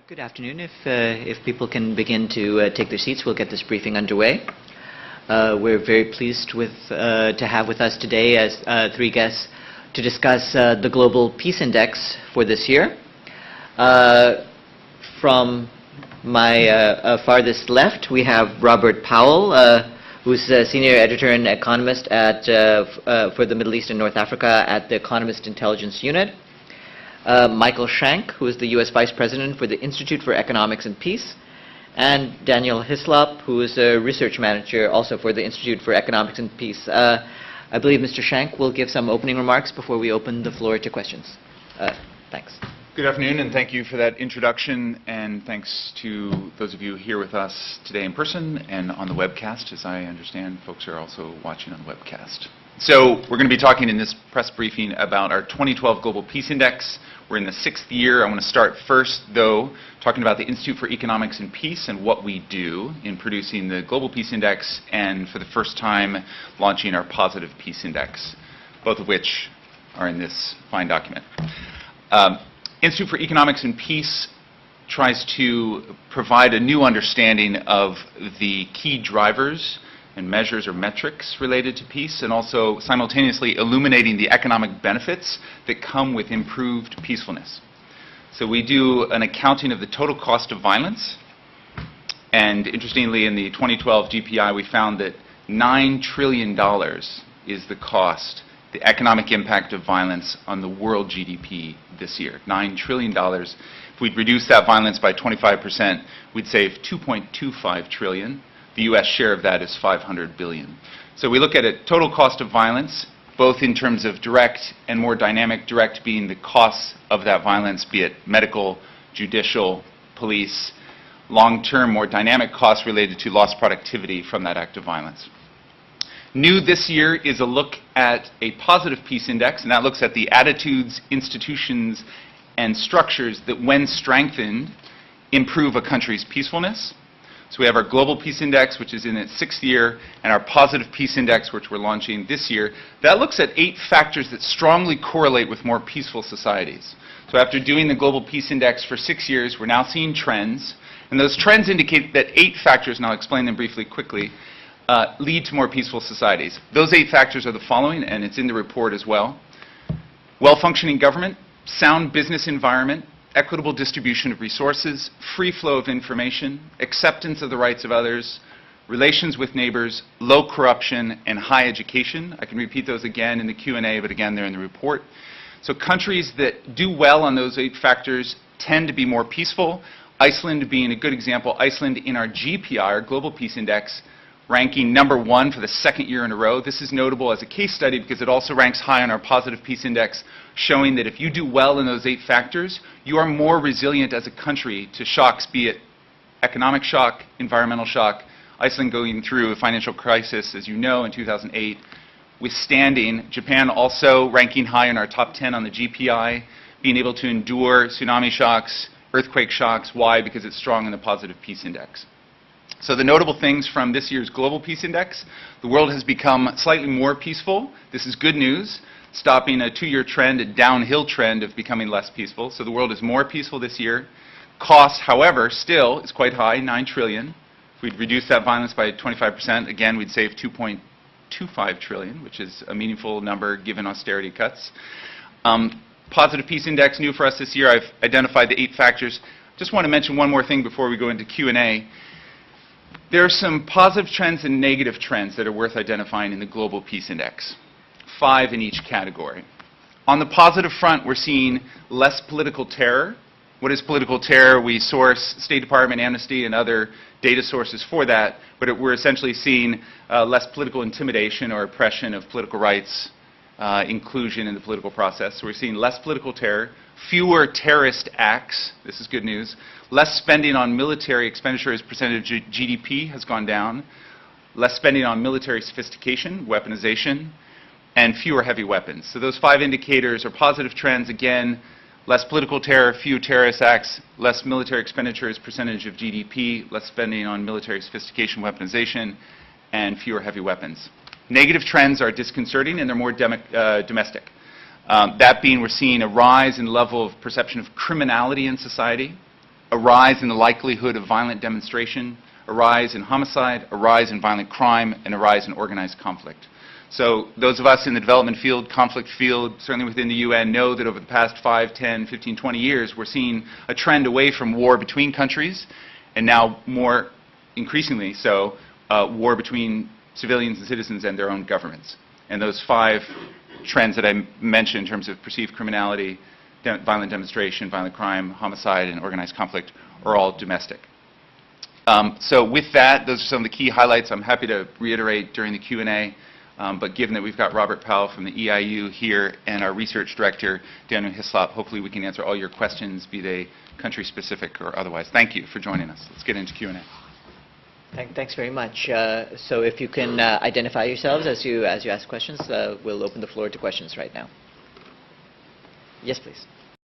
Good afternoon. If people can begin to take their seats, we'll get this briefing underway. We're very pleased to have with us today as three guests to discuss the Global Peace Index for this year. From my farthest left, we have Robert Powell, who's a senior editor and economist for the Middle East and North Africa at the Economist Intelligence Unit. Michael Shank, who is the U.S. Vice President for the Institute for Economics and Peace, and Daniel Hyslop, who is a research manager also for the Institute for Economics and Peace. I believe Mr. Shank will give some opening remarks before we open the floor to questions. Thanks. Good afternoon, and thank you for that introduction, and thanks to those of you here with us today in person and on the webcast. As I understand, folks are also watching on the webcast. So we're going to be talking in this press briefing about our 2012 Global Peace Index. We're in the 6th year. I want to start first, though, talking about the Institute for Economics and Peace and what we do in producing the Global Peace Index and, for the first time, launching our Positive Peace Index, both of which are in this fine document. Institute for Economics and Peace tries to provide a new understanding of the key drivers and measures or metrics related to peace, and also simultaneously illuminating the economic benefits that come with improved peacefulness. So we do an accounting of the total cost of violence, and interestingly in the 2012 GPI we found that $9 trillion is the cost, the economic impact of violence on the world GDP this year. $9 trillion. If we'd reduce that violence by 25%, we'd save $2.25 trillion. The U.S. share of that is $500 billion. So we look at a total cost of violence, both in terms of direct and more dynamic, direct being the costs of that violence, be it medical, judicial, police, long-term, more dynamic costs related to lost productivity from that act of violence. New this year is a look at a positive peace index, and that looks at the attitudes, institutions, and structures that, when strengthened, improve a country's peacefulness. So we have our Global Peace Index, which is in its 6th year, and our Positive Peace Index, which we're launching this year. That looks at 8 factors that strongly correlate with more peaceful societies. So after doing the Global Peace Index for 6 years, we're now seeing trends. And those trends indicate that 8 factors, and I'll explain them briefly quickly, lead to more peaceful societies. Those 8 factors are the following, and it's in the report as well. Well-functioning government, sound business environment, equitable distribution of resources, free flow of information, acceptance of the rights of others, relations with neighbors, low corruption, and high education. I can repeat those again in the Q&A, but again, they're in the report. So countries that do well on those 8 factors tend to be more peaceful. Iceland being a good example. Iceland in our GPI, our Global Peace Index, ranking number 1 for the 2nd year in a row. This is notable as a case study because it also ranks high on our Positive Peace Index, showing that if you do well in those 8 factors, you are more resilient as a country to shocks, be it economic shock, environmental shock. Iceland going through a financial crisis, as you know, in 2008, withstanding. Japan also ranking high in our top 10 on the GPI, being able to endure tsunami shocks, earthquake shocks. Why? Because it's strong in the Positive Peace Index. So the notable things from this year's Global Peace Index: the world has become slightly more peaceful. This is good news, stopping a 2-year trend, a downhill trend of becoming less peaceful. So the world is more peaceful this year. Cost, however, still is quite high, $9 trillion. If we'd reduce that violence by 25%, again, we'd save $2.25 trillion, which is a meaningful number given austerity cuts. Positive Peace Index, new for us this year. I've identified the 8 factors. Just want to mention one more thing before we go into Q&A. There are some positive trends and negative trends that are worth identifying in the Global Peace Index. 5 in each category. On the positive front, we're seeing less political terror. What is political terror? We source State Department, Amnesty, and other data sources for that, but we're essentially seeing less political intimidation or oppression of political rights, inclusion in the political process. So we're seeing less political terror, fewer terrorist acts. This is good news. Less spending on military expenditure as percentage of GDP has gone down. Less spending on military sophistication, weaponization, and fewer heavy weapons. So those 5 indicators are positive trends. Again, less political terror, few terrorist acts, less military expenditure as percentage of GDP, less spending on military sophistication, weaponization, and fewer heavy weapons. Negative trends are disconcerting, and they're more domestic. That being, we're seeing a rise in level of perception of criminality in society. a rise in the likelihood of violent demonstration, a rise in homicide, a rise in violent crime, and a rise in organized conflict. So those of us in the development field, conflict field, certainly within the UN, know that over the past 5, 10, 15, 20 years, we're seeing a trend away from war between countries, and now more increasingly so, war between civilians and citizens and their own governments. And those 5 trends that I mentioned in terms of perceived criminality, violent demonstration, violent crime, homicide, and organized conflict are all domestic. So with that, those are some of the key highlights. I'm happy to reiterate during the Q&A. But given that we've got Robert Powell from the EIU here and our research director, Daniel Hyslop, hopefully we can answer all your questions, be they country-specific or otherwise. Thank you for joining us. Let's get into Q&A. Thanks very much. So if you can identify yourselves as you ask questions, we'll open the floor to questions right now. Yes, please.